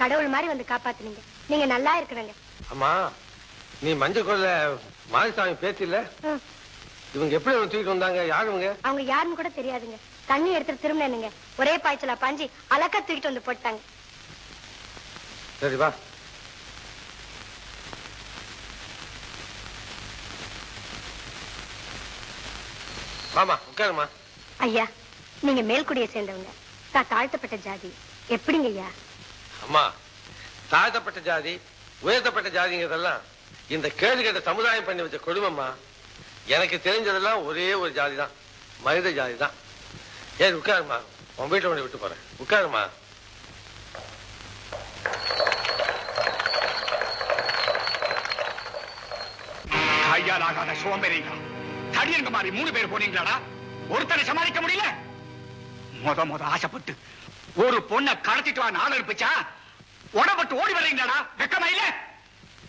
கடவுள் மாதிரி வந்து காப்பாத்துனீங்க. நீங்க நல்லா இருக்கணுங்க. அம்மா, நீ மஞ்சள் கொள்ள மாரிசாமி பேச்சு இல்ல? இவங்க எப்படி தூக்கிட்டு வந்தாங்க? யாருங்க? அவங்க யாருன்னு கூட தெரியாதுங்க. தண்ணி எடுத்துட்டு திரும்பினேனுங்க. ஒரே பாய்ச்சலா பாஞ்சி அலக்கா தூக்கிட்டு வந்து போட்டாங்க. சரி வா. வாமா உட்காருமா. ஐயா, நீங்க மேல்குடியை சேர்ந்தவங்க. நான் தாழ்த்தப்பட்ட ஜாதி. எப்படிங்க ஐயா? அம்மா, தாழ்த்தப்பட்ட ஜாதி உயர்த்தப்பட்ட ஜாதிங்கிறதெல்லாம் இந்த கேடு கேட்ட சமுதாயம் பண்ணி வச்ச கொடுமைம்மா. எனக்கு தெரிஞ்சதெல்லாம் ஒரே ஒரு ஜாதி தான், மனித ஜாதி தான். ஏன் உட்காருமா, உன் வீட்டை கொண்டு விட்டு போறேன். உட்காருமா. கையால் ஆகாத சோம்பேறிங்க தடியங்க மாதிரி 3 பேர் போனீங்களாடா? ஒருத்தரை சமாளிக்க முடியல. முத ஆசைப்பட்டு ஒரு பொண்ணை கடத்திட்டு வா நாள் இருப்பிச்சா உடம்பட்டு ஓடி வர்றீங்களாடா? வெக்கமா இல்ல?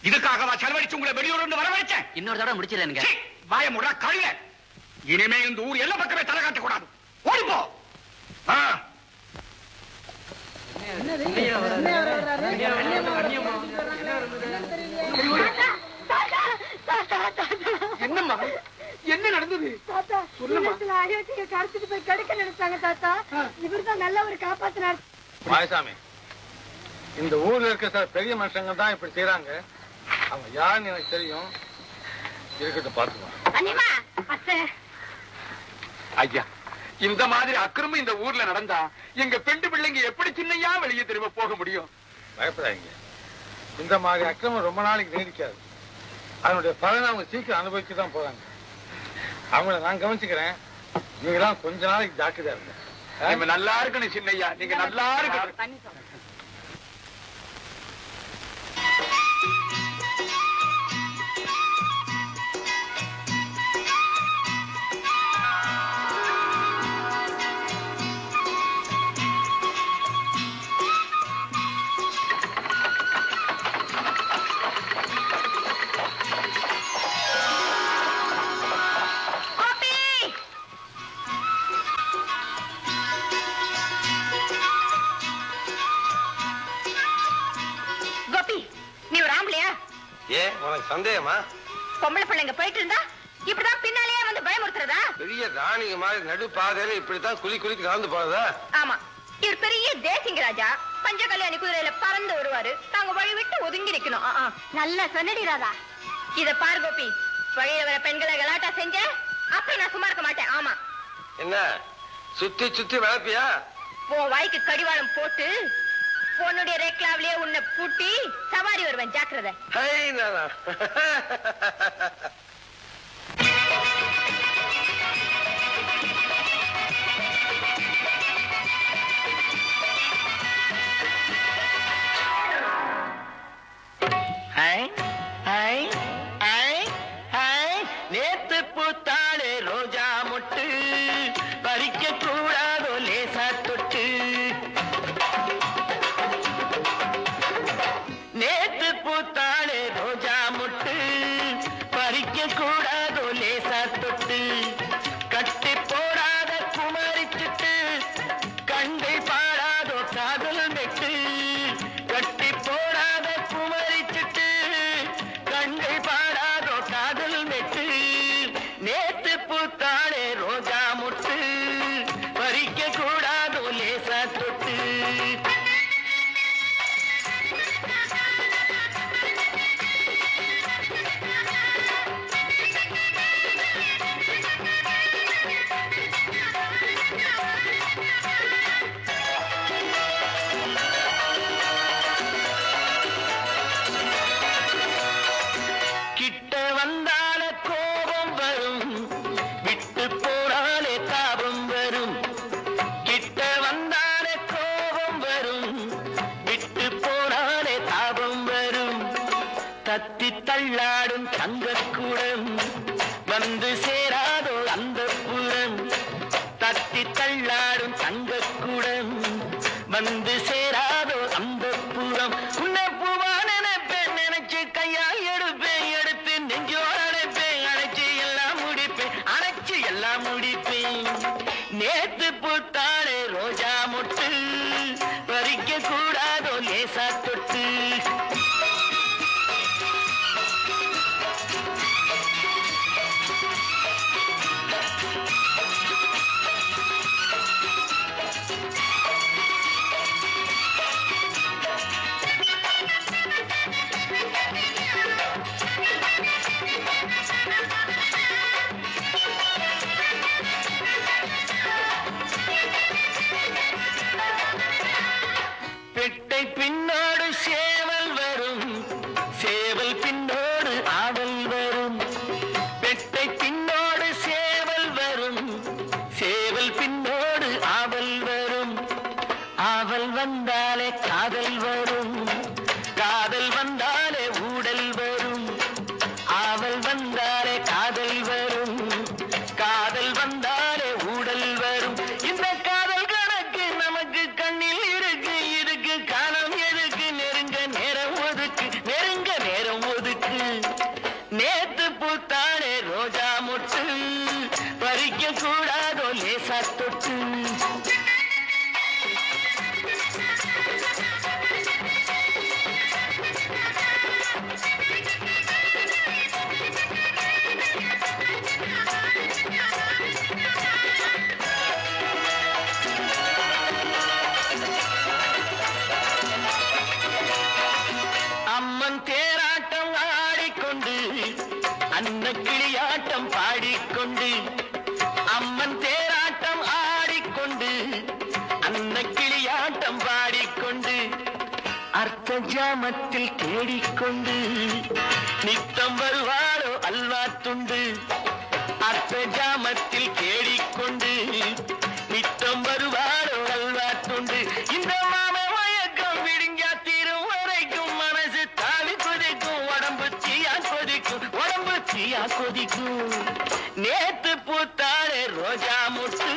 இதுக்காகவா செலவழிச்சு உங்களை வெளியூர் வர வச்சேன்? இன்னொரு தடவை முடிச்சிருங்க. வாய முடா கழுத. இனிமே இந்த ஊர் எல்லா பக்கமே தலை காட்ட கூடாது. ஓடிப்போ. என்னம்மா, என்ன நடந்தது? கடத்திட்டு போய் கடுக்க நினைச்சாங்க தாத்தா. இவர்தான் நல்ல ஒரு காப்பாத்தினார். மாயசாமி, இந்த ஊர்ல இருக்க சில பெரிய மனுஷங்க தான் இப்படி செய்யறாங்க. அவங்க யாருன்னு எனக்கு தெரியும். இருக்கட்டும், பாத்துக்கலாம். ஐயா, இந்த மாதிரி அக்கிரமம் இந்த ஊர்ல நடந்தா எங்க பெண்டு பிள்ளைங்க எப்படி சின்னையா வெளியே திரும்ப போக முடியும்? பயப்படாதீங்க. இந்த மாதிரி அக்கிரமம் ரொம்ப நாளைக்கு நீடிக்காது. அதனுடைய பலனை அவங்க சீக்கிரம் அனுபவிச்சு தான் போறாங்க. அவங்கள நான் கவனிச்சுக்கிறேன். நீங்க எல்லாம் கொஞ்ச நாளைக்கு ஜாக்கிரதையா இருங்க. நீங்க நல்லா இருக்கணும் சின்னையா, நீங்க நல்லா இருக்கணும். உனக்கு சந்தேகமா? பொம்பளை பிள்ளைங்க போயிட்டு இருந்தா இப்படிதான் பின்னாலேயே வந்து பயமுறுத்துறதா? பெரிய ராணிங்க மாதிரி நடு பாதையில இப்படித்தான் குளிக்கு நடந்து போறதா? ஆமா, இவர் பெரிய தேசிங்க ராஜா. பஞ்ச கல்யாணி குதிரையில பறந்து வருவாரு. நாங்க வழி விட்டு ஒதுங்கி நிக்கணும். நல்லா சொன்னடி ராதா. இத பாரு கோபி, வழியில வர பெண்களை கலாட்டா செஞ்ச அப்ப நான் சும்மா இருக்க மாட்டேன். ஆமா. என்ன சுத்தி சுத்தி வளர்ப்பியா? உன் வாய்க்கு கடிவாளம் போட்டு உன்னுடைய ரேக்லாவிலேயே உன்னை பூட்டி சவாரி வருவேன். ஜாக்கிரதை. நேத்து பூத்தாளே ரோஜா மொட்டு பறிக்க கூடாதோ லேசா தொட்டு. நேத்து பூத்தாளே ரோஜா மொட்டு பறிக்க கூடாதோ லேசா தொட்டு. கட்டி போடாத குமரிச்சுட்டு கண்கள் பாடாதோ காதல் மெட்டு. கட்டி போடாத குமரிச்சுட்டு கண்கள் பாடாதோ காதல் மெட்டு. நேத்து பூத்தாளே ரோஜா மொட்டு பறிக்க கூடாதோ லேசா தொட்டு. கிட்ட வந்தால கோபம் வரும், விட்டு போனாலே தாபம் வரும். கிட்ட வந்தால கோபம் வரும், விட்டு போனாலே தாபம் வரும். தத்தி தள்ளாடும் தங்கக்கூடம் வந்து சேராதோ அந்த புறம். தத்தி தள்ளாடும் தங்கக்கூடம் வந்து சேராதோ அந்த புறம். உன்னை பூவா நினைப்பேன், நினைச்சு கையால் எடுப்பேன், எடுத்து நெஞ்சோடு அணைப்பேன், அணைச்சு எல்லாம் முடிப்பேன், அணைச்சு எல்லாம் முடிப்பேன். நேத்து பூத்தாளே ரோஜா மொட்டு பறிக்க கூடாதோ லேசா மொட்டு பறிக்க கூடாதோ லேசா தொட்டு அம்மன் தேராட்டம் ஆடிக்கொண்டு அன்னக்கிளியாட்டம் பாடிக்கொண்டு அம்மன் தேராட்டம் ஆடிக்கொண்டு அன்னக்கிளியாட்டம் பாடிக்கொண்டு அர்த்த ஜாமத்தில் தேடிக்கொண்டு நித்தம் வருவாளோ அல்வா துண்டு அர்த்த ஜாமத்தில் தேடிக்கொண்டு நித்தம் வருவாளோ அல்வா துண்டு இந்த மாம மயக்கம் விடுங்கா தீரும் வரைக்கும் மனசு தாவி கொதிக்கும் உடம்பு தீயா கொதிக்கும் நேத்து பூத்தாளே ரோஜா முட்டு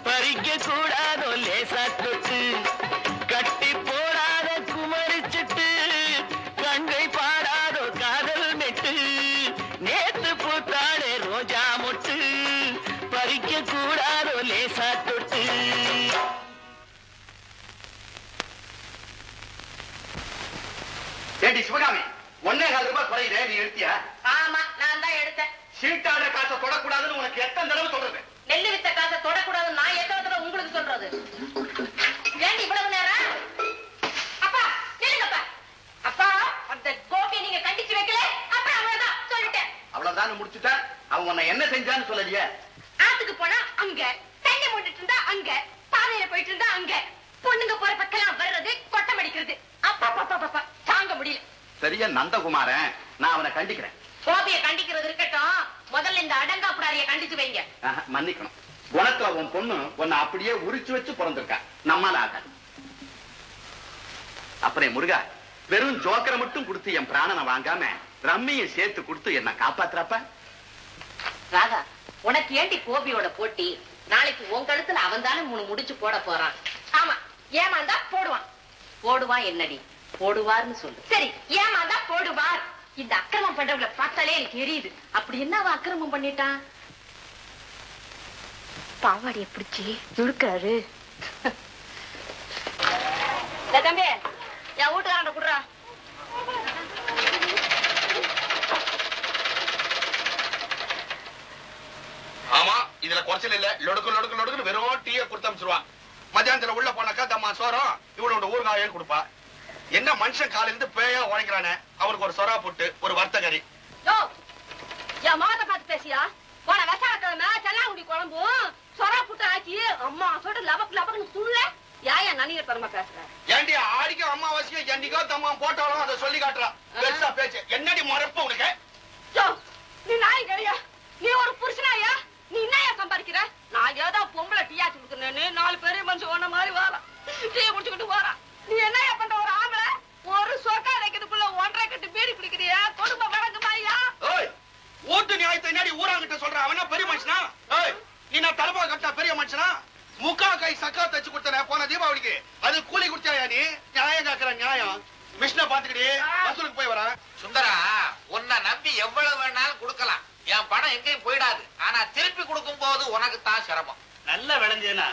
பறிக்க கூடாதோ லேசா தொட்டு கட்டி போடாத குமரிச்சிட்டு கங்கை பாடாதோ காதல் மெட்டு நேத்து பூத்தாளே ரோஜா முட்டு பறிக்க கூடாதோ லேசா தொட்டு ஏடி சிவகாமி 1.25 ரூபாய் குறையுதே நீ எடுத்தியா? ஆமா நான் தான் எடுத்தேன். சீட்டாடுற காசை தொடக்கூடாதுன்னு உனக்கு எத்தனை தடவை சொல்றது? நெல்லு வித்த காசை தொடக்கூடாது நான் எத்தனை தடவை உங்களுக்கு சொல்றது? ஏன் இவ்வளவு நேரம்? அப்பா நில்லுங்கப்பா. அப்பா அந்த கோபியை நீங்க கண்டிச்சு வைக்கல அப்பா அவ்வளவுதான் சொல்லிட்டேன். அவ்வளவுதான் முடிச்சுட்டேன். அவன் உன்னை என்ன செஞ்சான்னு சொல்லலையே. ஆத்துக்கு போனா அங்க, தண்ணி மூடிட்டு இருந்தா அங்க, பாதையில போயிட்டு இருந்தா அங்க, பொண்ணுங்க போற பக்கம் வர்றது கொட்டம் அடிக்கிறது. அப்பா பாப்பா தாங்க முடியல. சரியா நந்தகுமாரன், நான் அவனை கண்டிக்கிறேன். கோபியை கண்டிக்கிறது இருக்கட்டும், முதல்ல இந்த அடங்காப்புடாரிய கண்டிச்சு வைங்க. மன்னிக்கணும். குணத்துல உன் பொண்ணு உன்னை அப்படியே உரிச்சு வச்சு பிறந்திருக்கா. நம்மால ஆகாது. அப்புறம் முருகா, வெறும் ஜோக்கரை மட்டும் கொடுத்து என் பிராணனை வாங்காம ரம்மியை சேர்த்து கொடுத்து என்ன காப்பாத்துறப்ப. ராதா, உனக்கு ஏண்டி கோபியோட போட்டி? நாளைக்கு உன் கழுத்துல அவன் தானே 3 முடிச்சு போட போறான். ஆமா, ஏமாந்தா போடுவான். போடுவான் என்னடி? போடுவார்னு சொல்லு. சரி, ஏமாந்தா போடுவார். இந்த அக்கிரமம் பண்றவங்களை பார்த்தாலே எனக்கு எரியுது. அப்படி என்ன அவன் அக்கிரமம் பண்ணிட்டான்? பாவாடிய பிடிச்சி இழுக்காரு. தம்பி, என் வீட்டுக்காரன் குடுறா. ஆமா, இதுல குறைச்சல் இல்ல. லொடுக்கு வெறும் டீயை கொடுத்து அனுப்பிச்சிருவான். மத்தியானத்துல உள்ள போனாக்கா தம்மா சோறம் இவனோட ஊர்காயும் கொடுப்பா. என்ன மனுஷன் காலையில இருந்து பேயா உழைக்கிறானே. அவருக்கு ஒரு சொரா போட்டு ஒரு வர்த்தகரி. என் மாத பார்த்து பேசியா? போன விசாரக்கிழமை செல்லாங்குடி குழம்பு சொரா புட்டு ஆக்கி அம்மா சொல்லிட்டு லபக்குன்னு துள்ள. ஏன் நனியர் தரமா பேசுற? ஏண்டி ஆடிக்கோ அம்மாவாசியோ என்னைக்கோ தம்மா போட்டாலும் அதை சொல்லி காட்டுறான். பெருசா பேச்சு. என்னடி மறப்ப உனக்கு? நீ நாய் கிடையா? நீ ஒரு புருஷனாயா? நீ என்னையா சம்பாதிக்கிற? நான் ஏதோ பொம்பளை டீயாச்சு கொடுக்குறேன்னு 4 பெரிய மனுஷன் ஓன மாதிரி வாரான். டீ குடிச்சுக்கிட்டு போறான். நீ என்னையா பண்ற? ஒரு ஆம்பளை ஒரு சொக்கா வைக்கிறதுக்குள்ள 1.5 கட்டு பீடி குடிக்கிறியா? குடும்பம் வழங்குமாயா? ஊட்டு நியாயத்தை என்னடி ஊராங்கிட்ட சொல்ற? அவனா பெரிய மனுஷனா? நீ நான் தலைப்பா கட்டா பெரிய மனுஷனா? முக்கா கை சக்கா தச்சு கொடுத்தன போன தீபாவளிக்கு. அது கூலி குடிச்சாயா நீ? நியாயம் கேக்குற நியாயம். மிஷினை பாத்துக்கிட்டு வசூலுக்கு போய் வர. சுந்தரா, உன்னை நம்பி எவ்வளவு வேணாலும் கொடுக்கலாம். என் பணம் எங்கேயும் போயிடாது. ஆனா திருப்பி கொடுக்கும் போது உனக்கு தான் சிரமம். நல்லா விளைஞ்சதுன்னா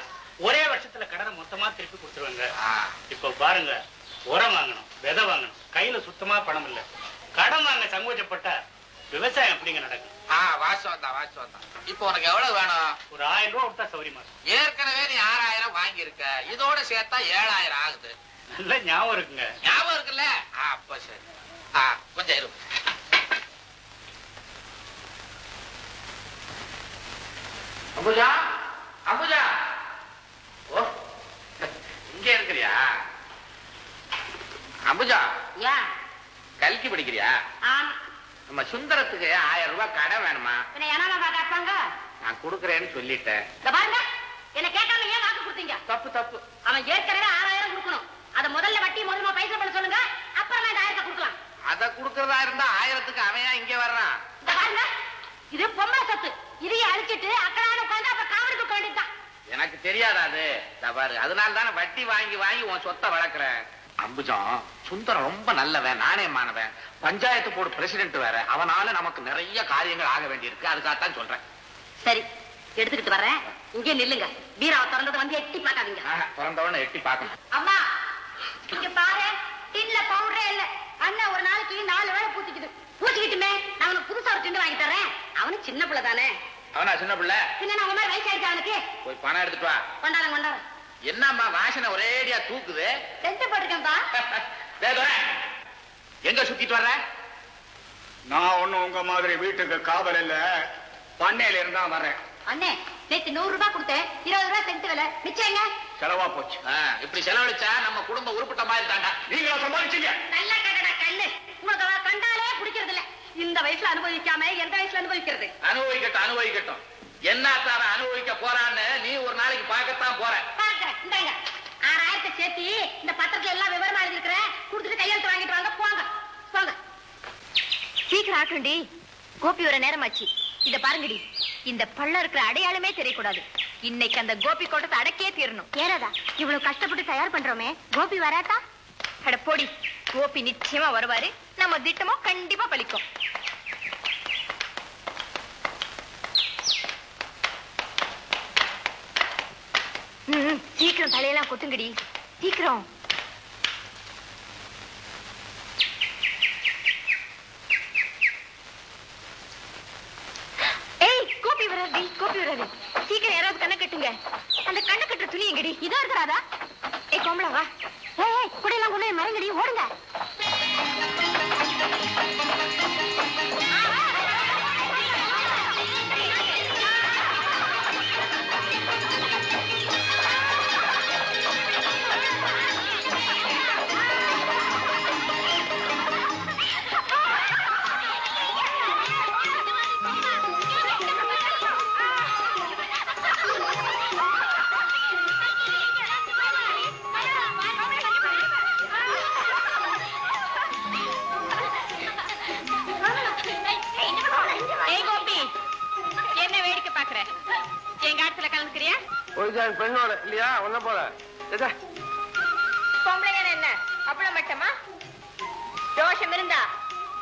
ஒரே வருஷத்துல கடனை மொத்தமா திருப்பி கொடுத்துருவாங்க. இப்ப பாருங்க, உரம் வாங்கணும், விதை வாங்கணும், கையில சுத்தமா பணம் இல்ல. கடன் வாங்க சங்கோச்சப்பட்ட விவசாயம் எப்படிங்க நடக்கும்? வாசம் தான். இப்ப உனக்கு எவ்வளவு வேணும்? ஒரு 1000 ரூபாய் கொடுத்தா சௌரியமா இருக்கும். ஏற்கனவே நீ 6000 வாங்கி இருக்க. இதோட சேர்த்தா 7000 ஆகுது. நல்ல ஞாபகம் இருக்குங்க. ஞாபகம் இருக்குல்ல? அப்ப சரி. கொஞ்சம் இரு. அம்புஜா, ஓ இங்க இருக்கிறியா? அம்புஜா, கல்கி படிக்கிறியா? நம்ம சுந்தரத்துக்கு 1000 ரூபாய் கடன் வேணுமா? நான் கொடுக்கறேன்னு சொல்லிட்டேன். என்ன கேட்காம ஏன் வாக்கு கொடுத்தீங்க? தப்பு. அவன் ஏற்கனவே 6000 கொடுக்கணும். அத முதல்ல வட்டி முதல்ல பைசா பண்ண சொல்லுங்க. அப்புறமா இந்த 1000 கொடுக்கலாம். அத குடுக்கறதா இருந்தா 1000க்கு அவன் இங்க வர்றான். இது பொம்மை சொத்து. இதைய அழிச்சிட்டு அக்கடான உட்கார்ந்து அப்ப காவலுக்கு வேண்டியதுதான். எனக்கு தெரியாதா அது? பாரு, அதனால தானே வட்டி வாங்கி உன் சொத்தை வளர்க்குறேன். அம்புஜம் சுந்தரம் ரொம்ப நல்லவன், நாணயமானவன், பஞ்சாயத்து போர்டு பிரசிடென்ட் வேற. அவனால நமக்கு நிறைய காரியங்கள் ஆக வேண்டியிருக்கு. அதுக்காகத்தான் சொல்றேன். சரி, எடுத்துக்கிட்டு வரேன். இங்கே நில்லுங்க. வீராவை திறந்தது வந்து எட்டி பார்க்காதீங்க. திறந்தவன எட்டி பார்க்கணும். அம்மா இங்க பாரு, டின்ல பவுடரே இல்ல. அண்ணன் ஒரு நாளைக்கு 4 வேளை பூச்சிக்கிட்டுமே. நான் அவனுக்கு புதுசா ஒரு டின்னு வாங்கி தரேன். அவனு சின்ன பிள்ளை தானே. அவனா சின்ன பிள்ளை? சின்ன உங்க மாதிரி வயசாயிடுச்சு அவனுக்கு. போய் பணம் எடுத்துட்டு வா. கொண்டாடுங்க. என்னம்மா வாசனை ஒரேடியா தூக்குது? செஞ்சு போட்டுக்கேன்பா. எங்க சுத்திட்டு வர்ற? நான் ஒண்ணும் உங்க மாதிரி வீட்டுக்கு காவல் இல்ல, பண்ணையில இருந்தா வர்றேன். அண்ணே, நேத்து 100 ரூபாய் கொடுத்தேன். 20 ரூபாய் செஞ்சு விலை மிச்சம் எங்க? செலவா போச்சு. இப்படி செலவழிச்சா நம்ம குடும்ப உருப்பிட்ட மாதிரி தாண்டா. நீங்களா சமாளிச்சீங்க? நல்ல கடடா கண்ணு. உங்களுக்கு கண்டாலே பிடிக்கிறது இல்ல. இந்த வயசுல அனுபவிக்காம எந்த வயசுல அனுபவிக்கிறது? அனுபவிக்கட்டும் அனுபவிக்கட்டும். என்ன தார அனுபவிக்க போறான்னு நீ ஒரு நாளைக்கு பார்க்கத்தான் போற. பாக்குறேன். இந்தாங்க 6000 சேர்த்து இந்த பத்திரத்துல எல்லாம் விவரமா எழுதிருக்கிறேன். கொடுத்துட்டு கையெழுத்து வாங்கிட்டு வாங்க. போங்க போங்க. சீக்கிரம் ஆக்குண்டி. கோபி வர நேரமாச்சு. இத பாருங்கடி, இந்த பள்ள இருக்கிற அடையாளமே தெரியக்கூடாது. இன்னைக்கு அந்த கோபி கோட்டத்தை அடக்கே தீரணும். ஏறாதா, இவ்வளவு கஷ்டப்பட்டு தயார் பண்றோமே, கோபி வராட்டா? அட போடி, கோபி நிச்சயமா வருவாரு. நம்ம திட்டமோ கண்டிப்பா பலிக்கும். சீக்கிரம் தலையெல்லாம் கொத்துங்கடி, சீக்கிரம். கோபி வராது. சீக்கிரம் யாராவது கண்ணை கட்டுங்க. அந்த கண்ணை கட்டுற துணி எங்கடி? இதோ இருக்கிறாதா? கோமலா வா. கூட எல்லாம் கொண்டு மரங்கடி, ஓடுங்க. பெண்ணோட இல்லையா? ஒன்ன போல பொம்பளைங்க என்ன அவ்வளவு மட்டமா? தோஷம் இருந்தா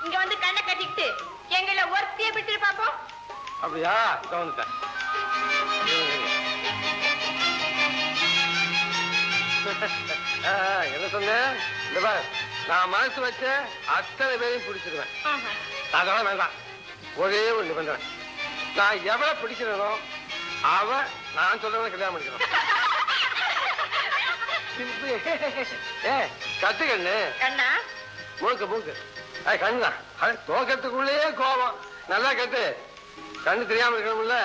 இங்க வந்து கண்ணை கட்டிக்கிட்டு எங்களை ஒருத்திய விட்டு பாப்போம். அப்படியா? வந்துட்டேன். என்ன சொன்னேன்? இந்த பாரு, நான் மனசு வச்ச அத்தனை பேரையும் பிடிச்சிருவேன். அதெல்லாம் வேண்டாம். ஒரே ஒரு நிபந்தனை, நான் எவ்வளவு பிடிக்கிறனோ அவ நான் சொல்றவன கல்யாணம் பண்ணிக்கிறோம். கத்து கண்ணு. கண்ணா மூக்கு மூக்கு. கண்ணா தோக்கத்துக்குள்ளேயே கோபம். நல்லா கத்து. கண்ணு தெரியாம இருக்கணும்ல.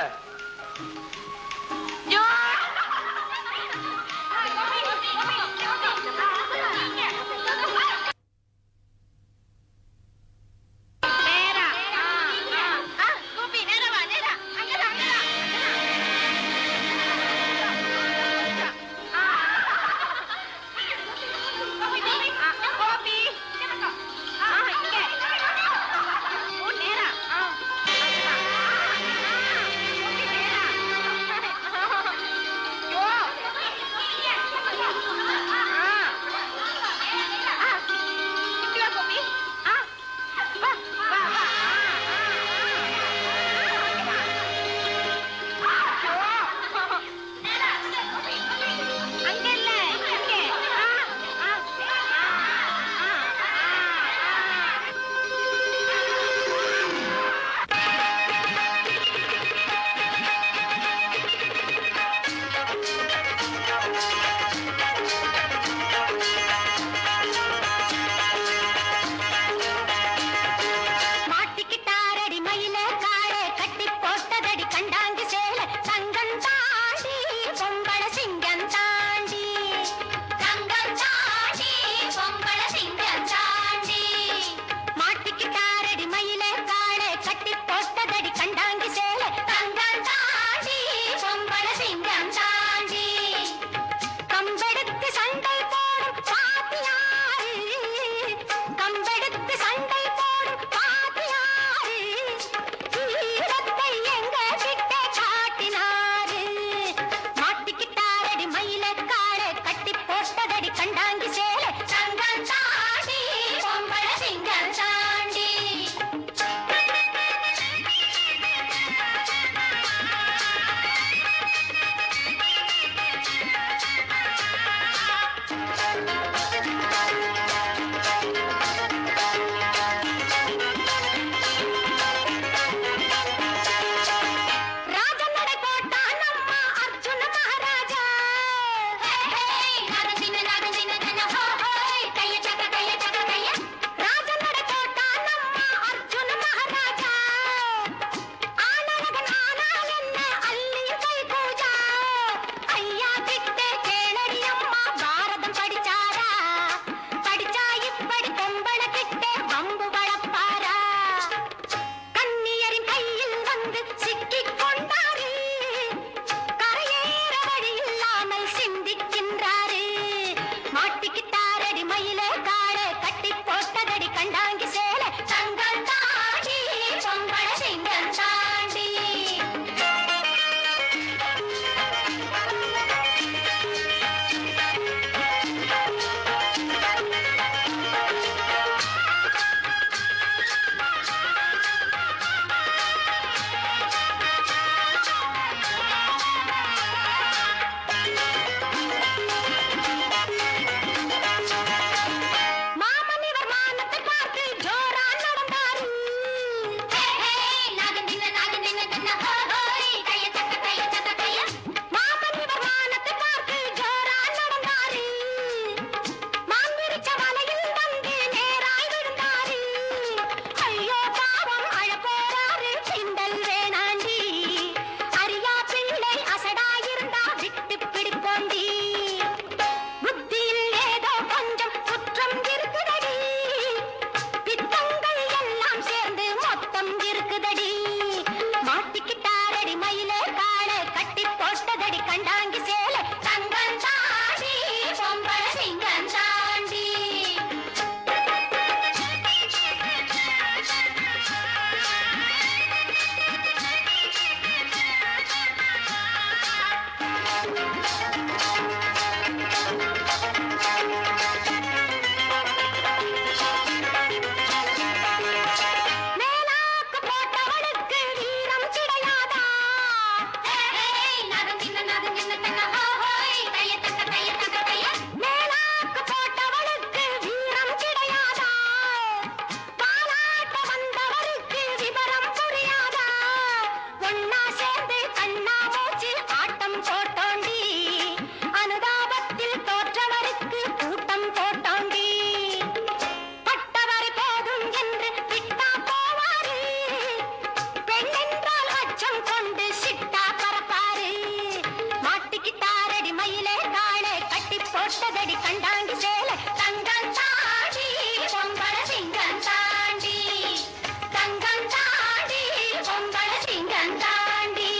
ஒன்னா சேர்ந்து கண்ணா மூச்சு ஆட்டம் போட்டோண்டி அனுதாபத்தில் தோற்றவருக்கு கூட்டம் போட்டோண்டி பட்டவர் போதும் என்று விட்டா போவாரு பெண்ணென்றால் அச்சம் கொண்டு சிட்டா பரப்பாரு மாட்டிக்கிட்டாரடி மயிலே காளை கட்டி போட்டதடி கண்டாங்கி சேலை தங்கம் தாண்டி பொம்பள சிங்கம் தாண்டி தங்கம் தாண்டி பொம்பள சிங்கம் தாண்டி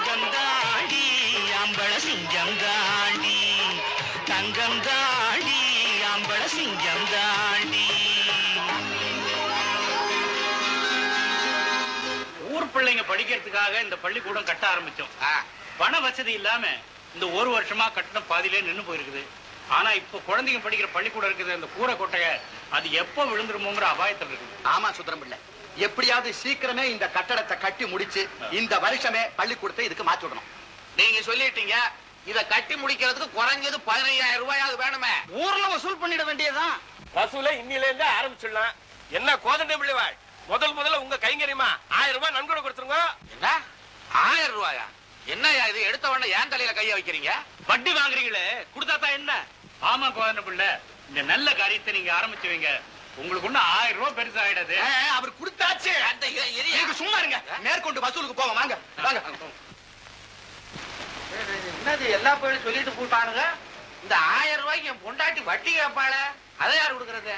தங்கம் தாண்டி அம்பள சிங்கம் தாண்டி தங்கம் தாண்டி அம்பள சிங்கம் தாண்டி. ஊர் பிள்ளைங்க படிக்கிறதுக்காக இந்த பள்ளிக்கூடம் கட்ட ஆரம்பிச்சோம். பண வசதி இல்லாம இந்த ஒரு வருஷமா கட்டணம் பாதியிலே நின்னு போயிருக்குது. ஆனா இப்ப குழந்தைங்க படிக்கிற பள்ளிக்கூடம் இருக்குது அந்த கூரை கொட்டைய அது எப்ப விழுந்துருமோங்கிற அபாயத்தில் இருக்குது. ஆமா சுந்தரம்பிள்ளை, எப்படியாவது சீக்கிரமே இந்த கட்டடத்தை கட்டி முடிச்சு இந்த வருஷமே பள்ளிக்கூடத்தை இதுக்கு மாற்றி விடணும். நீங்க சொல்லிட்டீங்க, இத கட்டி முடிக்கிறதுக்கு குறைஞ்சது 15,000 ரூபாயாவது வேணுமே. ஊர்ல வசூல் பண்ணிட வேண்டியதுதான். வசூல இன்னில இருந்து ஆரம்பிச்சிடலாம். என்ன கோதண்டை பிள்ளைவாள், முதல்ல உங்க கைங்கரியமா 1000 ரூபாய் நன்கொடை கொடுத்துருங்க. என்ன 1000 ரூபாயா? என்னையா இது? எடுத்த உடனே ஏன் தலையில கைய வைக்கிறீங்க? வட்டி வாங்குறீங்களே, கொடுத்தாதான் என்ன? ஆமா கோதண்ட பிள்ளை, இந்த நல்ல காரியத்தை நீங்க ஆரம்பிச்சு வைங்க. உங்களுக்கு ஒண்ணு 1000 ரூபாய் பெருசா ஆயிடாது. அவர் கொடுத்தாச்சு. சும்மா இருங்க, மேற்கொண்டு வசூலுக்கு போவோம். வாங்க வாங்க. என்னது எல்லா பேரும் சொல்லிட்டு போட்டானுங்க? இந்த 1000 ரூபாய்க்கு என் பொண்டாட்டி வட்டி கேட்பாள, அதை யார் கொடுக்கறது?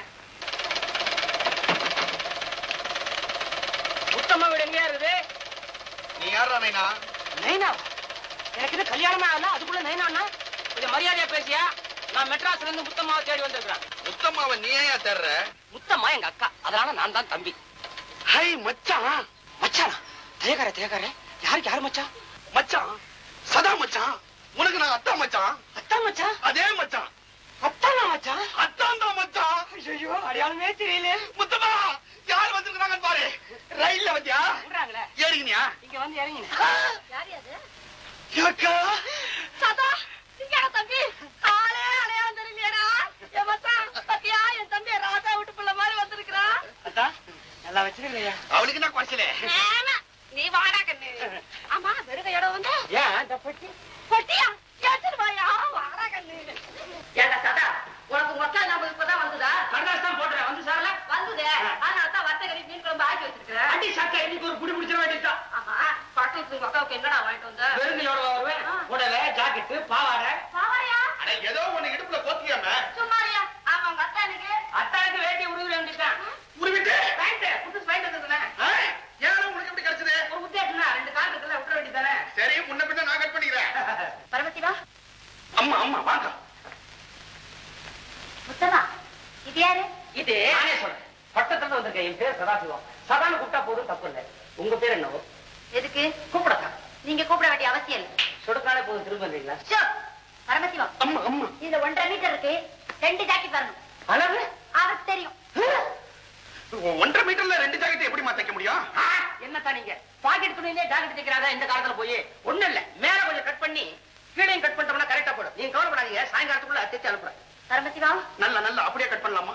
முத்தம்மா வீடு எங்கயா இருக்குது? நீ யாரா நைனா? நைனா? எனக்கு இது கல்யாணமே ஆகல, அதுக்குள்ள நைனாண்ணா? கொஞ்சம் மரியாதையா பேசியா? நான் மெட்ராஸ்ல இருந்து முத்தம்மாவை தேடி வந்திருக்கிறேன். முத்தம்மாவை நீ ஏன் தேடுற? முத்தம்மா எங்க அக்கா, அதனால நான் தான் தம்பி. ஹை மச்சான். மச்சானா? தேகார யாரு மச்சான்? மச்சான், சதா மச்சான். உனக்கு நான் அத்தா மச்சான். அத்தா மச்சான்? அதே மச்சான். அத்தானா மச்சான்? அத்தான் தான் மச்சான். ஐயோ, அடையாளமே தெரியல. முத்தம்மா, யார் வந்திருக்காங்கன்னு பாரு. ரயில்ல வந்தியா? சொல்றாங்களே. ஏறினியா? இங்க வந்து இறங்கினேன். யாரு அது? அக்கா, சதா சிங்கார தம்பி ஆளே அடையாளம் தெரியலையடா. என் மச்சான் பத்தியா, என் தம்பி ராஜா வீட்டு பிள்ளை மாதிரி வந்திருக்கிறா. அத்தா நல்லா வச்சிருக்கலையா? அவளுக்கு என்ன குறைச்சலே? ஆமா, நீ வாடா கண்ணு. ஆமா, வெறுகையோட வந்து ஏன் இந்த பெட்டி? பொட்டியா ஏச்சிருவாயா? வாடா கண்ணு. ஏண்டா சதா, உனக்கு மொத்தம் நம்ம இப்பதான் வந்துதா? மறுநாள் தான் போட்டுறேன். வந்து சார்ல வந்துதே, அதனால தான் வத்தகரி மீன் குழம்பு ஆக்கி வச்சிருக்கிறேன். அடி சட்டை இன்னைக்கு ஒரு புடி பிடிச்சிட வேண்டியதுதான். ஆமா, பட்டணத்துக்கு அக்காவுக்கு என்னடா வாங்கிட்டு வந்த? வெறுங்கையோட வருவேன். புடவை, ஜாக்கெட்டு, பாவாடை. பாவாயா? அட ஏதோ ஒண்ணு இடுப்புல போத்தியாம. சும்மாரியா? ஆமா, உங்க அத்தானுக்கு அத்தானுக்கு வேட்டி உருவி வேண்டிட்டான். உருவிட்டு பேண்ட் புதுசு பேண்ட் வந்துருந்தேன். யாரும் உனக்கு எப்படி கிடைச்சது? ஒரு உத்தியாசம்னா 2 கால் இருக்குல்ல, விட்டுற வேண்டியதானே? சரி, முன்ன பின்ன நான் கட் பண்ணிக்கிறேன். பரமசிவா, அம்மா அம்மா வாங்க. முத்தமா, இது யாரு? இது நானே சொல்றேன். பட்டத்துல வந்திருக்கேன். என் பேர் சதாசிவம். சதான்னு கூப்பிட்டா போதும், தப்பு இல்லை. உங்க பேர் என்னவோ? எதுக்கு கூப்பிடக்கா. நீங்க கூப்பிட வேண்டிய அவசியம் இல்லை. சொடுக்காலே போதும், திரும்ப இல்லைங்களா? ஷோ, பரமசிவம், அம்மா அம்மா. இதுல 1.5 மீட்டர் இருக்கு. 2 ஜாக்கெட் வரணும். அளவு அவருக்கு தெரியும். 1.5 மீட்டர்ல 2 ஜாக்கெட் எப்படிமா தைக்க முடியும்? என்னத்தான் நீங்க பாக்கெட் துணியிலே ஜாக்கெட் தைக்கிறாங்க இந்த காலத்துல போய்? ஒண்ணு இல்ல, மேல கொஞ்சம் கட் பண்ணி கீழையும் கட் பண்ணிட்டோம்னா கரெக்டா போடும். நீங்க கவலைப்படாதீங்க, சாயங்காலத்துக்குள்ள தைச்சு அனுப்புறேன். பரமசிவா, நல்ல அப்படியே கட் பண்ணலாமா?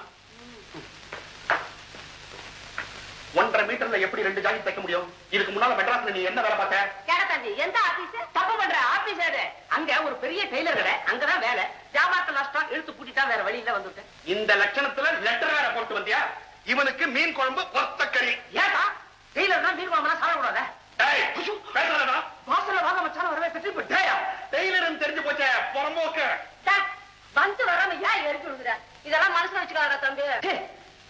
1.5 மீட்டர்ல எப்படி 2 ஜாக்கெட் தைக்க முடியும்? இதுக்கு முன்னால மெட்ராஸ்ல நீ என்ன வேலை பார்த்த? கேட தம்பி, எந்த ஆபீஸ்? தப்பு பண்ற ஆபீஸ் அது. அங்க ஒரு பெரிய டெய்லர் கடை, அங்கதான் வேலை. வியாபாரத்தை நஷ்டம், இழுத்து கூட்டிட்டா வேற வழியில வந்துட்டேன். இந்த லட்சணத்துல லெட்டர் வேற போட்டு வந்தியா? இவனுக்கு மீன் குழம்பு ஒத்தக்கறி. ஏதா டெய்லர்னா மீன் குழம்புலாம் சாப்பிடக்கூடாத? வாசல்ல வாங்க மச்சான், வரவே பெற்று போட்டேயா? டெய்லர் தெரிஞ்சு போச்சே புறம்போக்கு. வந்து வராம ஏன் எரிச்சு விடுற? இதெல்லாம் மனசுல வச்சுக்காதடா தம்பி.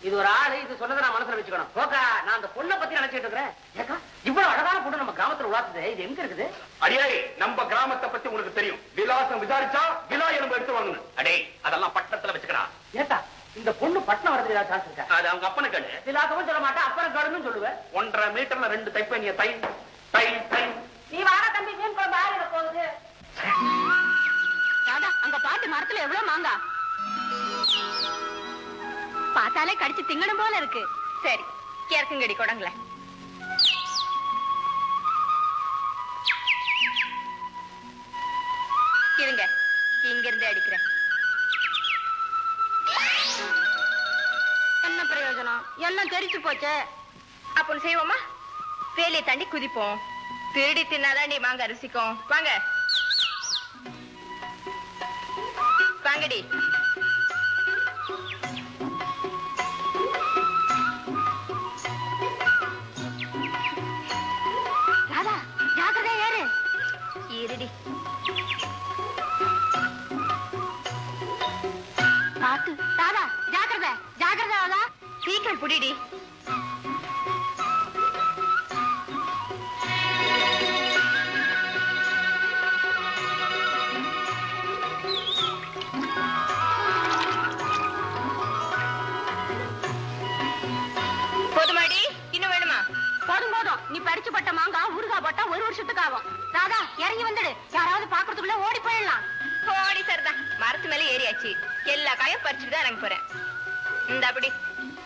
இது ஒரு ஆளு, இது சொன்னதை நான் மனசுல வச்சுக்கணும். போக்கா, நான் அந்த பொண்ணை பத்தி நினைச்சிட்டு இருக்கிறேன். ஏக்கா, இவ்வளவு அழகான பொண்ணு நம்ம கிராமத்துல உலாத்துது, இது எங்க இருக்குது? அடியே, நம்ம கிராமத்தை பத்தி உனக்கு தெரியும். விலாசம் விசாரிச்சா விலா எலும்பு எடுத்து வாங்கணும். அடே, அதெல்லாம் பட்டணத்துல வச்சுக்கடா. ஏத்தா, இந்த பொண்ணு பட்டணம் வரதுக்கு ஏதாவது சான்ஸ் இருக்கா? அது அவங்க அப்பனை கேளு. விலாசமும் சொல்ல மாட்டேன், அப்புறம் கேடுன்னு சொல்லுவேன். 1.5 மீட்டர்ல 2 தைப்ப நீ தை தை தை. நீ வாடா தம்பி, மீன் குழம்பு ஆறிட போகுது. அங்க பாட்டு மரத்துல எவ்வளவு மாங்கா பார்த்தாலே கடிச்சு திங்கணும் போல இருக்கு. சரி, கேர்க்குங்கடி கொடங்கள. இருங்க, இங்க இருந்து அடிக்கிறேன். என்ன பிரயோஜனம்? எல்லாம் தெரிச்சு போச்சு. அப்ப செய்வோமா? வேலையை தாண்டி குதிப்போம். திருடி தின்னாதான் நீ மாங்க அரிசிக்கும். வாங்க வாங்கடி. ராதா, ஜாக்கிரதை ஏறு. இருடி. பாத்து ராதா, ஜாக்கிரதை ஜாக்கிரதை. ராதா, சீக்கிரம் புடிடி. போதுமாடி? இன்னும் வேணுமா? போதும் போதும். நீ பறிச்சு பட்ட மாங்காய் ஊறுகாய் போட்டா 1 வருஷத்துக்கு ஆகும். ராதா, இறங்கி வந்துடு. யாராவது பாக்குறதுக்குள்ள ஓடி போயிடலாம். ஓடி சரிதான். மரத்து மேல ஏறியாச்சு. எல்லா காயும் பறிச்சுட்டு தான் இறங்க போறேன். இந்த அப்படி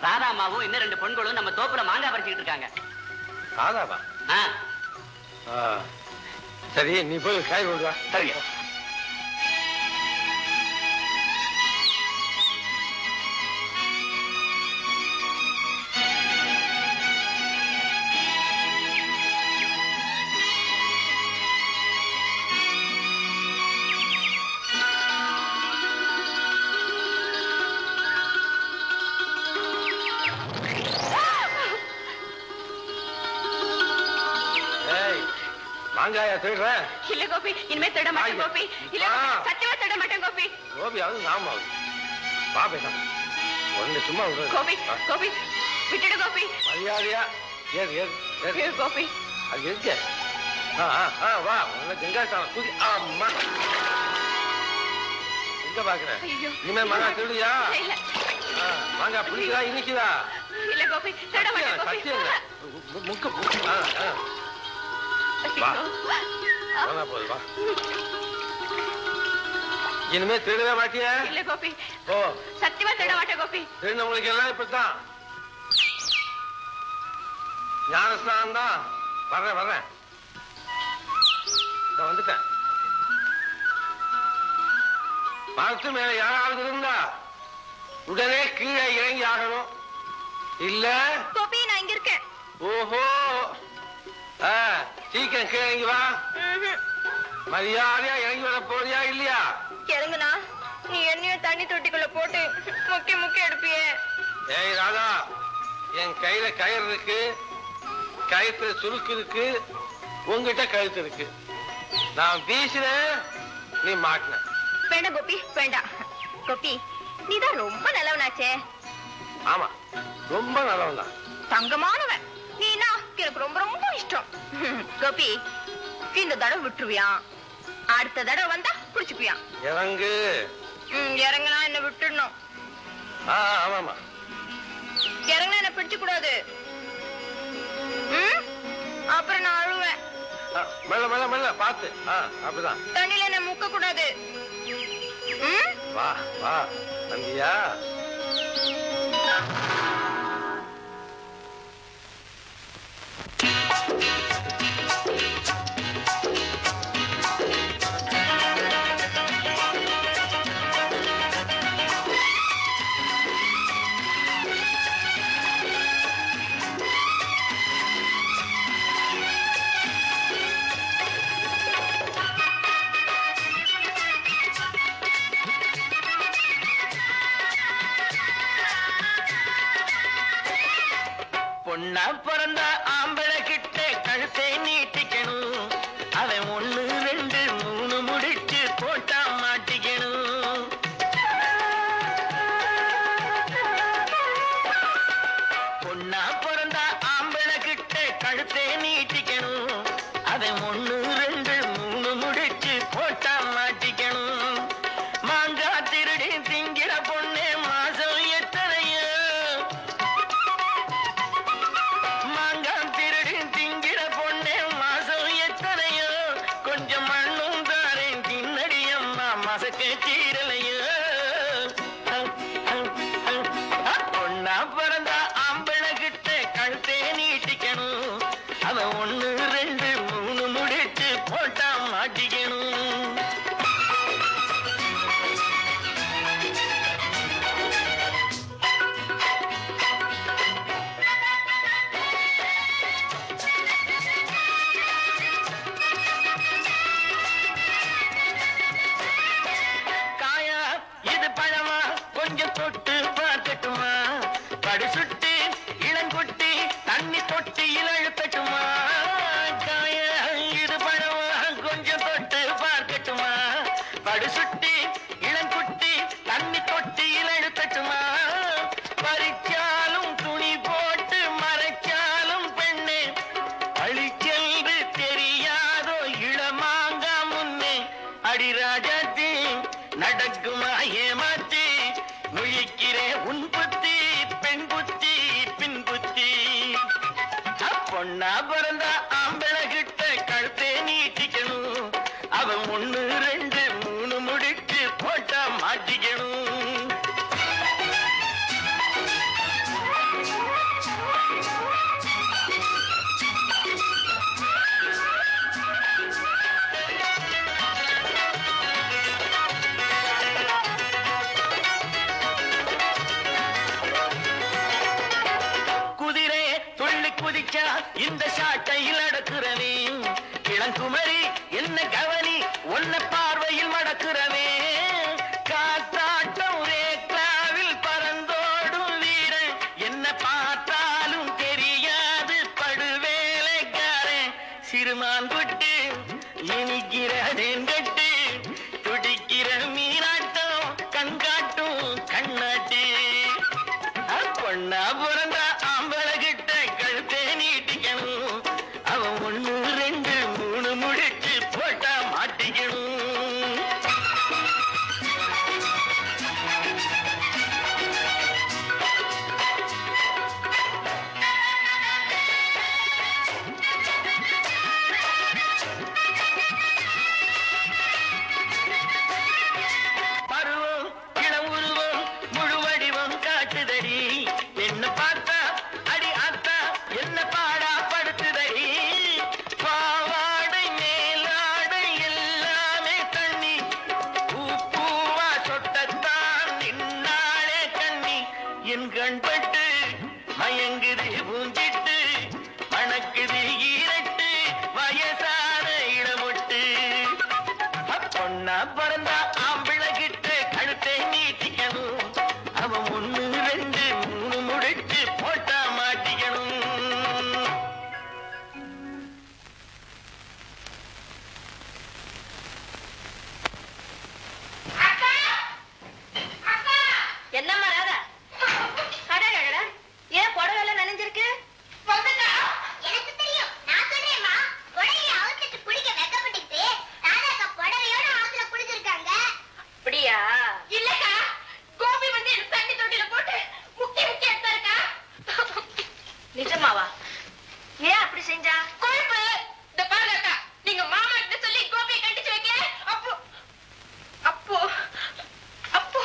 ராதா அம்மாவும் இன்னும் 2 பெண்களும் நம்ம தோப்புல மாங்காய் பறிச்சுக்கிட்டு இருக்காங்க. ராதாவா? சரி, நீ போய் காய் கொண்டு வா. சரிங்க. மாங்காயா திருடுறேன்? இல்ல கோபி, இனிமே திட மாட்டேன் கோபி. இல்ல, சத்தியமா திட மாட்டேன் கோபி. கோபியாவது நாமாவது. வா பேசாம. ஒண்ணு சும்மா விடு. கோபி, கோபி விட்டுடு கோபி. மரியாதையா ஏறு ஏறு ஏறு கோபி. அது எங்க? வா, உன்னை கங்காஸ்தானம் தூக்கி. அம்மா, எங்க பாக்குறேன்? இனிமே மாங்காய் திருடியா? இல்ல. மாங்காய் பிடிக்குதா இனிக்குதா? இல்ல கோபி, திட மாட்டேன் கோபி. முக்கு வா, போது வா. இனிமே திருடவே மாட்டிய? இல்ல கோபி. ஓ, சத்தியமா திட மாட்டேன் கோபி. திருடவங்களுக்கு எல்லாம் இப்படித்தான். ஞானஸ்தானம் தான். வர்றேன். வந்துட்டேன். மரத்து மேல யாராவது இருந்தா உடனே கீழே இறங்கி ஆகணும். இல்ல கோபி, நான் இங்க இருக்கேன். ஓஹோ, சீக்கிரம் கீழே இறங்கி வா. மரியாதையா இறங்கி வர போறியா இல்லையா? இறங்குனா நீ என்னையும் தண்ணி தொட்டிக்குள்ள போட்டு முக்கி முக்கி எடுப்பியே. ஏய் ராதா, என் கையில கயிறு இருக்கு, கயிற்றுல சுருக்கு இருக்கு, உங்ககிட்ட கழுத்து இருக்கு. நான் வீசினேன், நீ மாட்டின. வேண்டாம் கோபி, வேண்டாம். கோபி, நீதான் ரொம்ப நல்லவனாச்சே. ஆமா, ரொம்ப நல்லவன் தான். தங்கமானவன் நீனா, எனக்கு ரொம்ப ரொம்ப இஷ்டம். கோபி, இந்த தடவை விட்டுருவியா? அடுத்த தடவை வந்தா புடிச்சுக்குவியா? இறங்கு. இறங்குனா என்ன விட்டுடணும். ஆமாமா, இறங்குனா என்ன பிடிச்சு கூடாது. அப்புறம் நான் அழுவேன். மெல்ல மெல்ல மெல்ல பாத்து. அப்படிதான். தண்ணியில என்ன முக்க கூடாது. வா வா, தம்பியா. பொண்ணா பிறந்த ஆம்பளை கிட்ட கழுத்தை நீட்டிக்கணும். அவன் 1 2 3 முடிச்சு போட்டா மாட்டிக்கணும். பொண்ணா பிறந்த ஆம்பளை கிட்ட கழுத்தை நீட்டிக்கணும். அவன் 1 2 3 முடிச்சு போட்டா மாட்டிக்கணும். மாங்கா திருடி திங்கிற பொண்ணு மாசம் எத்தனையோ. கொஞ்சம் மண்ணும் தாரேன் தின்னடி அம்மா மசக்க சீரலையோ. பொண்ணா பிறந்தா ஆம்பளை கிட்ட கழுத்தே நீட்டிக்கணும். அவன் 1 2 3 முடிச்சு போட்டா மாட்டிக்கணும். குட்டி இளங்குட்டி தண்ணி தொட்டியில் எழுத்தட்டுமா பறிச்சாலும் துணி போட்டு மறைச்சாலும் பெண்ணே அழிச்சென்று தெரியாதோ இளமாங்க முன்னே அடிராஜாத்தி நடக்குமா ஏமாத்தி முழிக்கிறே உன் புத்தி பெண் புத்தி பின் புத்தி பொண்ணா பிறந்த ஆம்பளை கிட்ட கழுத்தே நீட்டிக்கணும் அவன் 1 2 3 முடிச்சு போட்டா மாட்டிக்கணும் குதிரை துள்ளி குதிச்சா இந்த சாட்டையில் அடக்குறவே இளங்குமரி என்ன கவனி ஒன்ன பார்வையில் மடக்குறவே காத்தாட்டம் ரேக்லாவில் பறந்தோடும் வீரன் என்ன பார்த்தாலும் தெரியாது படுவேலைக்காரன் சிறுமான் குட்டு இனிக்கிறதேன் கட்டு துடிக்கிற மீனாட்டம் கண்காட்டும் கண்ணாட்டி பொண்ணா பிறந்த ஆம்பளை கிட்ட கழுத்தே நீட்டிக்கணும் அவன் 1 2 3 முடிச்சு போட்டா மாட்டிக்கணும் பருவம் இளம் உருவம் முழு வடிவம் காட்டுதடி என்ன பார்த்தா அடி ஆத்தா என்ன பாடா படுத்துதடி பாவாடை மேலாடை எல்லாமே தண்ணி பூவா சொட்டத்தான் நின்னாளே கண்ணி என் கண்பட்டு மயங்குது பூஞ்சிட்டு மணக்குது ஈரட்டு வயசான இடமொட்டு பொண்ணா பிறந்தா ஆம்பிளை கிட்ட கழுத்தை நீட்டிக்கணும் அவன் 1 2 3 முடிச்சு போட்டா மாட்டிக்கணும் என்னம்மா ராதா கடகட ஏன் புடவை நனைஞ்சிருக்கு எனக்கு தெரியும் நான் சொல்றேன்மா புடவையை அவுத்துட்டு குளிக்க வெக்கப்பட்டுட்டு ராதாக்கா புடவையோட ஆத்துல குளிச்சிருக்காங்க அப்படியா இல்லக்கா கோபி வந்து தண்ணி தொட்டில போட்டு முக்கி முக்கி எடுத்தாருக்கா நிஜமாவா ஏன் அப்படி செஞ்சா கொழுப்பு இந்த பாருங்கக்கா நீங்க மாமா கிட்ட சொல்லி கோபியை கண்டிச்சு வைக்க அப்போ அப்போ அப்போ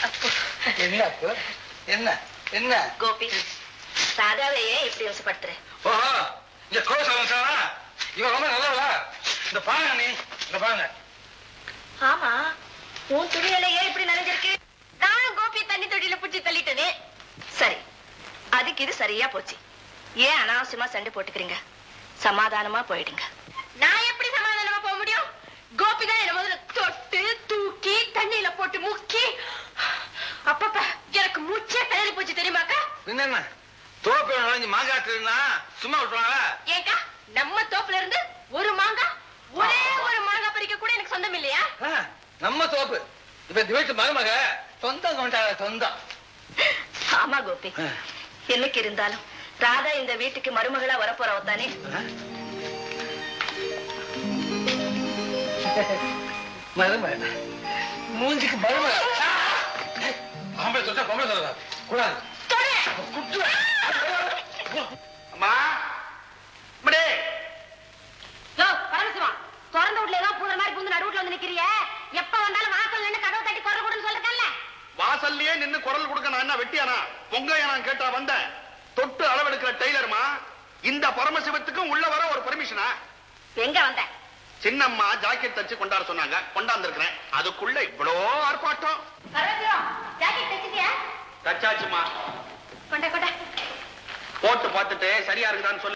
அப்போ என்ன என்ன என்ன கோபி ராதாவை ஏன் இப்படி யோசப்படுத்துற ஓஹோ இங்க கோசம் சாரா இவன் ரொம்ப நல்லவளா இந்த பாருங்க நீ இந்த பாருங்க ஆமா உன் துணியில ஏன் இப்படி நனைஞ்சிருக்கு நானும் கோபி தண்ணி தொட்டில புடிச்சு தள்ளிட்டனே சரி அதுக்கு இது சரியா போச்சு ஏன் அனாவசியமா சண்டை போட்டுக்கிறீங்க சமாதானமா போயிடுங்க நான் எப்படி சமாதானமா போக முடியும் கோபி தான் என்ன முதல்ல தொட்டு தூக்கி தண்ணியில போட்டு முக்கி அப்பப்பா எனக்கு மூச்சே தள்ளி போச்சு தெரியுமாக்கா என்ன தோப்பு நுழைஞ்சு மாங்காட்டுனா சும்மா விட்டுருவாங்க ஏக்கா நம்ம தோப்புல இருந்து ஒரு மாங்காய் ஒரே ஒரு மாங்காய் பறிக்க கூட எனக்கு சொந்தம் இல்லையா நம்ம தோப்பு இப்ப இந்த வீட்டு மருமக சொந்தம் கொண்டாட சொந்தம் ஆமா கோபி என்னைக்கு இருந்தாலும் ராதா இந்த வீட்டுக்கு மருமகளா வரப்போறவ தானே மருமக மூஞ்சிக்கு மருமக ஆம்பளை சொல்றா பொம்பளை சொல்றா கூடாது அம்மா அம்மாடே பரமசிவம் திறந்த வீட்டுல ஏதோ பூந்த மாதிரி பூந்து நடு வீட்டுல வந்து நிக்கிறிய எப்ப வந்தாலும் வாசல் நின்று கதவை தட்டி குரல் கொடுன்னு சொல்லிருக்கல வாசல்லயே நின்னு குரல் கொடுக்க நான் என்ன வெட்டியானா பொங்கைய நான் கேட்டா வந்தேன் தொட்டு அளவெடுக்கிற டெய்லர்மா இந்த பரமசிவத்துக்கும் உள்ள வர ஒரு பெர்மிஷனா எங்க வந்த சின்னம்மா ஜாக்கெட் தச்சு கொண்டாட சொன்னாங்க கொண்டாந்துருக்கிறேன் அதுக்குள்ள இவ்வளோ ஆர்ப்பாட்டம் பரமசிவம் ஜாக்கெட் தைச்சிட்டியா தச்சாச்சுமா கொண்ட கொண்ட போட்டு பார்த்துட்டு சரியா இருக்குதான்னு சொல்லு